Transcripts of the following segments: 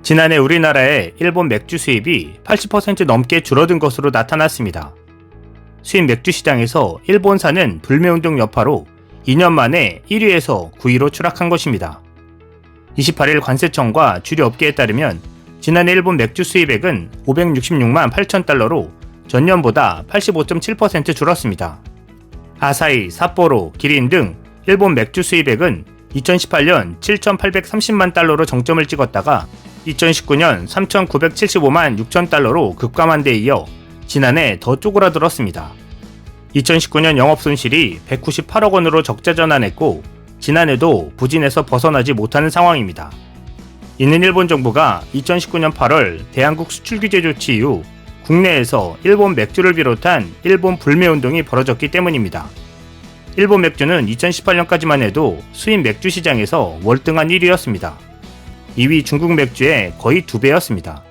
지난해 우리나라의 일본 맥주 수입이 80% 넘게 줄어든 것으로 나타났습니다. 수입 맥주 시장에서 일본산은 불매운동 여파로 2년 만에 1위에서 9위로 추락한 것입니다. 28일 관세청과 주류업계에 따르면 지난해 일본 맥주 수입액은 566만 8천 달러로 전년보다 85.7% 줄었습니다. 아사히, 삿포로, 기린 등 일본 맥주 수입액은 2018년 7,830만 달러로 정점을 찍었다가 2019년 3,975만 6천 달러로 급감한 데 이어 지난해 더 쪼그라들었습니다. 2019년 영업손실이 198억 원으로 적자 전환했고 지난해도 부진에서 벗어나지 못하는 상황입니다. 이는 일본 정부가 2019년 8월 대한국 수출 규제 조치 이후 국내에서 일본 맥주를 비롯한 일본 불매운동이 벌어졌기 때문입니다. 일본 맥주는 2018년까지만 해도 수입 맥주 시장에서 월등한 1위였습니다. 2위 중국 맥주의 거의 2배였습니다.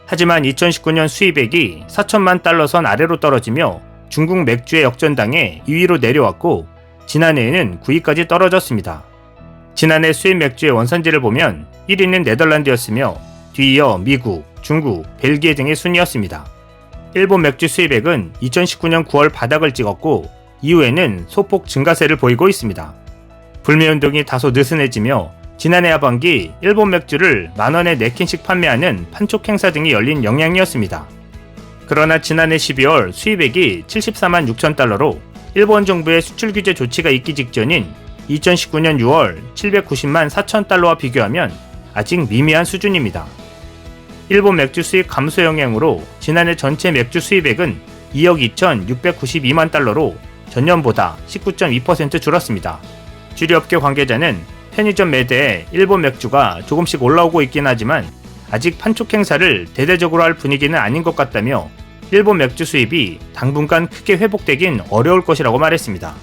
하지만 2019년 수입액이 4천만 달러 선 아래로 떨어지며 중국 맥주의 역전당해 2위로 내려왔고 지난해에는 9위까지 떨어졌습니다. 지난해 수입 맥주의 원산지를 보면 1위는 네덜란드였으며 뒤이어 미국, 중국, 벨기에 등의 순이었습니다. 일본 맥주 수입액은 2019년 9월 바닥을 찍었고 이후에는 소폭 증가세를 보이고 있습니다. 불매운동이 다소 느슨해지며 지난해 하반기 일본 맥주를 만원에 4캔씩 판매하는 판촉 행사 등이 열린 영향이었습니다. 그러나 지난해 12월 수입액이 74만 6천 달러로 일본 정부의 수출 규제 조치가 있기 직전인 2019년 6월 790만 4천 달러와 비교하면 아직 미미한 수준입니다. 일본 맥주 수입 감소 영향으로 지난해 전체 맥주 수입액은 2억 2,692만 달러로 전년보다 19.2% 줄었습니다. 주류업계 관계자는 편의점 매대에 일본 맥주가 조금씩 올라오고 있긴 하지만 아직 판촉 행사를 대대적으로 할 분위기는 아닌 것 같다며 일본 맥주 수입이 당분간 크게 회복되긴 어려울 것이라고 말했습니다.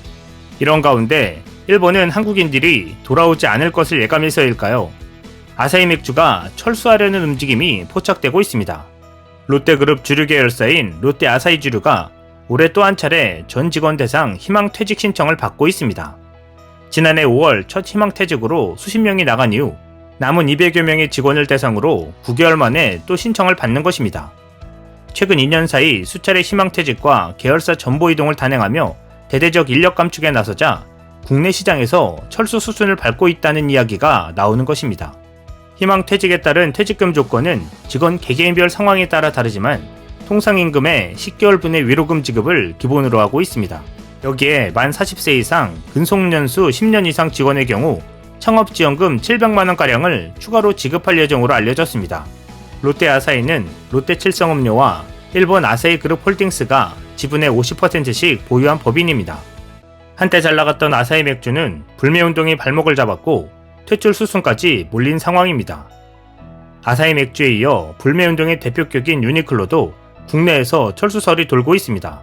이런 가운데 일본은 한국인들이 돌아오지 않을 것을 예감해서일까요? 아사히 맥주가 철수하려는 움직임이 포착되고 있습니다. 롯데그룹 주류 계열사인 롯데 아사히주류가 올해 또 한 차례 전 직원 대상 희망퇴직 신청을 받고 있습니다. 지난해 5월 첫 희망퇴직으로 수십 명이 나간 이후 남은 200여 명의 직원을 대상으로 9개월 만에 또 신청을 받는 것입니다. 최근 2년 사이 수차례 희망퇴직과 계열사 전보 이동을 단행하며 대대적 인력 감축에 나서자 국내 시장에서 철수 수순을 밟고 있다는 이야기가 나오는 것입니다. 희망퇴직에 따른 퇴직금 조건은 직원 개개인별 상황에 따라 다르지만 통상임금의 10개월분의 위로금 지급을 기본으로 하고 있습니다. 여기에 만 40세 이상 근속연수 10년 이상 직원의 경우 창업지원금 700만원가량을 추가로 지급할 예정으로 알려졌습니다. 롯데 아사히는 롯데칠성음료와 일본 아사히그룹 홀딩스가 지분의 50%씩 보유한 법인입니다. 한때 잘나갔던 아사히 맥주는 불매운동이 발목을 잡았고 퇴출 수순까지 몰린 상황입니다. 아사히 맥주에 이어 불매운동의 대표격인 유니클로도 국내에서 철수설이 돌고 있습니다.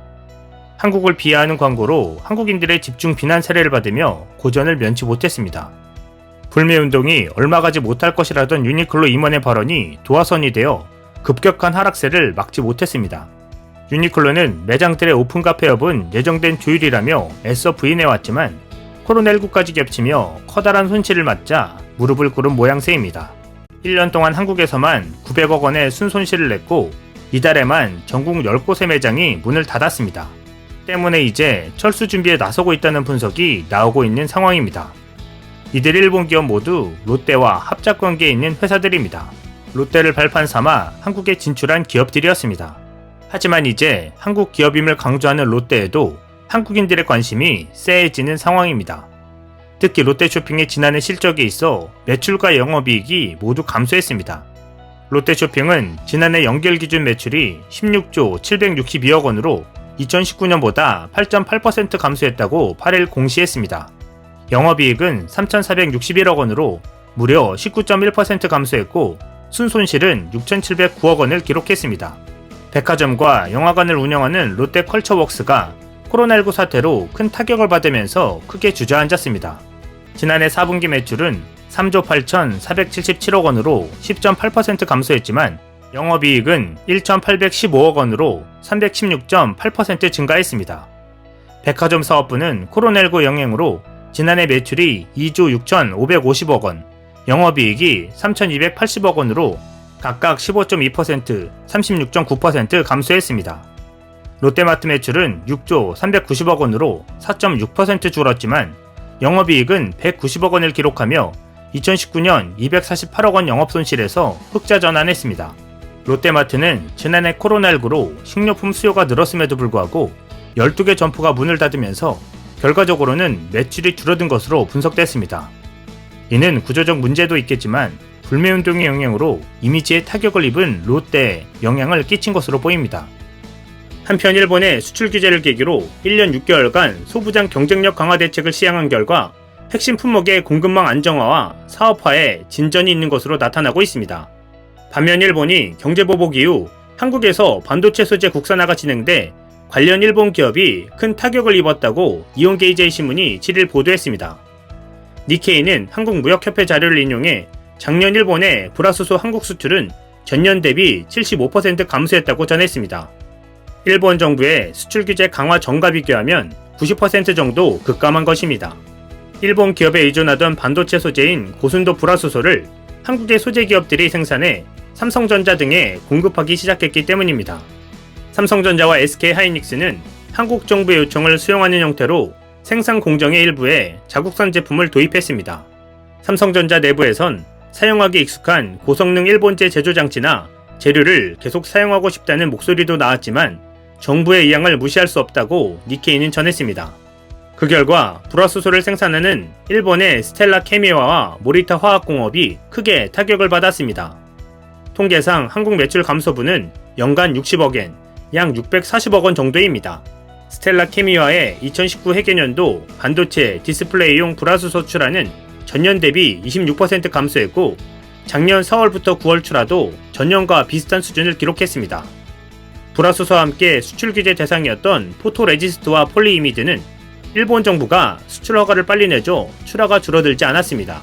한국을 비하하는 광고로 한국인들의 집중 비난 사례를 받으며 고전을 면치 못했습니다. 불매운동이 얼마 가지 못할 것이라던 유니클로 임원의 발언이 도화선이 되어 급격한 하락세를 막지 못했습니다. 유니클로는 매장들의 오픈 카페 여부는 예정된 조율이라며 애써 부인해왔지만 코로나19까지 겹치며 커다란 손실을 맞자 무릎을 꿇은 모양새입니다. 1년 동안 한국에서만 900억 원의 순손실을 냈고 이달에만 전국 10곳의 매장이 문을 닫았습니다. 때문에 이제 철수 준비에 나서고 있다는 분석이 나오고 있는 상황입니다. 이들 일본 기업 모두 롯데와 합작 관계에 있는 회사들입니다. 롯데를 발판 삼아 한국에 진출한 기업들이었습니다. 하지만 이제 한국 기업임을 강조하는 롯데에도 한국인들의 관심이 쎄해지는 상황입니다. 특히 롯데쇼핑의 지난해 실적에 있어 매출과 영업이익이 모두 감소했습니다. 롯데쇼핑은 지난해 연결 기준 매출이 16조 762억 원으로 2019년보다 8.8% 감소했다고 8일 공시했습니다. 영업이익은 3,461억 원으로 무려 19.1% 감소했고 순손실은 6,709억 원을 기록했습니다. 백화점과 영화관을 운영하는 롯데컬처웍스가 코로나19 사태로 큰 타격을 받으면서 크게 주저앉았습니다. 지난해 4분기 매출은 3조 8,477억 원으로 10.8% 감소했지만 영업이익은 1,815억 원으로 316.8% 증가했습니다. 백화점 사업부는 코로나19 영향으로 지난해 매출이 2조 6,550억 원, 영업이익이 3,280억 원으로 각각 15.2%, 36.9% 감소했습니다. 롯데마트 매출은 6조 390억 원으로 4.6% 줄었지만 영업이익은 190억 원을 기록하며 2019년 248억 원 영업손실에서 흑자 전환했습니다. 롯데마트는 지난해 코로나19로 식료품 수요가 늘었음에도 불구하고 12개 점포가 문을 닫으면서 결과적으로는 매출이 줄어든 것으로 분석됐습니다. 이는 구조적 문제도 있겠지만 불매운동의 영향으로 이미지에 타격을 입은 롯데에 영향을 끼친 것으로 보입니다. 한편 일본의 수출 규제를 계기로 1년 6개월간 소부장 경쟁력 강화 대책을 시행한 결과 핵심 품목의 공급망 안정화와 사업화에 진전이 있는 것으로 나타나고 있습니다. 반면 일본이 경제보복 이후 한국에서 반도체 소재 국산화가 진행돼 관련 일본 기업이 큰 타격을 입었다고 이온게이제이 신문이 7일 보도했습니다. 니케이는 한국무역협회 자료를 인용해 작년 일본의 불화수소 한국 수출은 전년 대비 75% 감소했다고 전했습니다. 일본 정부의 수출 규제 강화 전과 비교하면 90% 정도 급감한 것입니다. 일본 기업에 의존하던 반도체 소재인 고순도 불화수소를 한국의 소재 기업들이 생산해 삼성전자 등에 공급하기 시작했기 때문입니다. 삼성전자와 SK하이닉스는 한국 정부의 요청을 수용하는 형태로 생산 공정의 일부에 자국산 제품을 도입했습니다. 삼성전자 내부에선 사용하기 익숙한 고성능 일본제 제조 장치나 재료를 계속 사용하고 싶다는 목소리도 나왔지만 정부의 의향을 무시할 수 없다고 니케이는 전했습니다. 그 결과 불화수소를 생산하는 일본의 스텔라 케미화와 모리타 화학공업이 크게 타격을 받았습니다. 통계상 한국 매출 감소분은 연간 60억엔, 약 640억 원 정도입니다. 스텔라 케미화의 2019 회계년도 반도체 디스플레이용 불화수소 출하는 전년 대비 26% 감소했고 작년 4월부터 9월 출하도 전년과 비슷한 수준을 기록했습니다. 불화수소와 함께 수출 규제 대상이었던 포토레지스트와 폴리이미드는 일본 정부가 수출 허가를 빨리 내줘 출하가 줄어들지 않았습니다.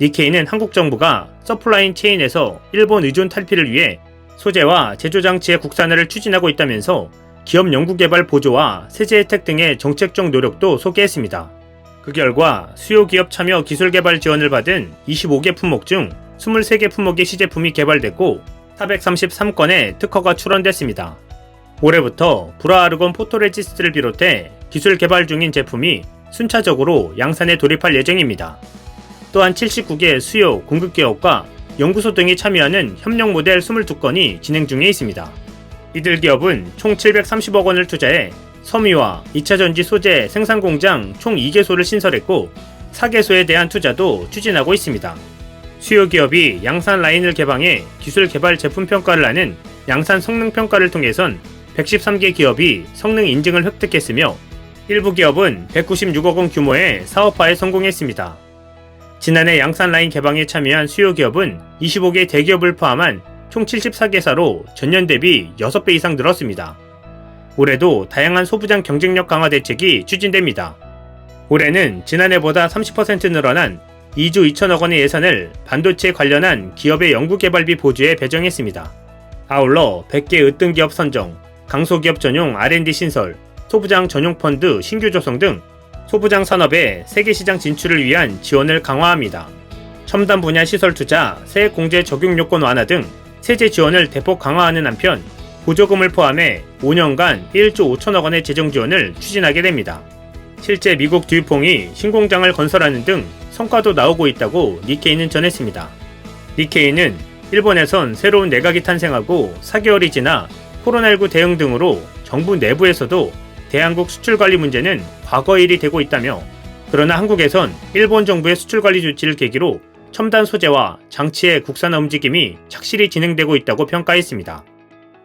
니케이는 한국 정부가 서플라인 체인에서 일본 의존 탈피를 위해 소재와 제조 장치의 국산화를 추진하고 있다면서 기업 연구개발 보조와 세제 혜택 등의 정책적 노력도 소개했습니다. 그 결과 수요 기업 참여 기술 개발 지원을 받은 25개 품목 중 23개 품목의 시제품이 개발됐고 433건의 특허가 출원됐습니다. 올해부터 불화아르곤 포토레지스트를 비롯해 기술 개발 중인 제품이 순차적으로 양산에 돌입할 예정입니다. 또한 79개 수요, 공급 기업과 연구소 등이 참여하는 협력 모델 22건이 진행 중에 있습니다. 이들 기업은 총 730억 원을 투자해 섬유와 2차전지 소재 생산 공장 총 2개소를 신설했고 4개소에 대한 투자도 추진하고 있습니다. 수요 기업이 양산 라인을 개방해 기술 개발 제품 평가를 하는 양산 성능 평가를 통해선 113개 기업이 성능 인증을 획득했으며 일부 기업은 196억 원 규모의 사업화에 성공했습니다. 지난해 양산 라인 개방에 참여한 수요 기업은 25개 대기업을 포함한 총 74개사로 전년 대비 6배 이상 늘었습니다. 올해도 다양한 소부장 경쟁력 강화 대책이 추진됩니다. 올해는 지난해보다 30% 늘어난 2조 2천억 원의 예산을 반도체 관련한 기업의 연구개발비 보조에 배정했습니다. 아울러 100개 으뜸기업 선정, 강소기업 전용 R&D 신설, 소부장 전용 펀드 신규 조성 등 소부장 산업의 세계시장 진출을 위한 지원을 강화합니다. 첨단 분야 시설 투자, 세액공제 적용 요건 완화 등 세제 지원을 대폭 강화하는 한편 보조금을 포함해 5년간 1조 5천억 원의 재정 지원을 추진하게 됩니다. 실제 미국 듀퐁이 신공장을 건설하는 등 성과도 나오고 있다고 니케이는 전했습니다. 니케이는 일본에선 새로운 내각이 탄생하고 4개월이 지나 코로나19 대응 등으로 정부 내부에서도 대한국 수출관리 문제는 과거 일이 되고 있다며 그러나 한국에선 일본 정부의 수출관리 조치를 계기로 첨단 소재와 장치의 국산화 움직임이 착실히 진행되고 있다고 평가했습니다.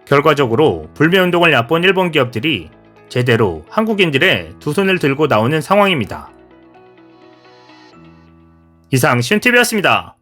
결과적으로 불매운동을 얕본 일본 기업들이 제대로 한국인들의 두 손을 들고 나오는 상황입니다. 이상 시운TV였습니다.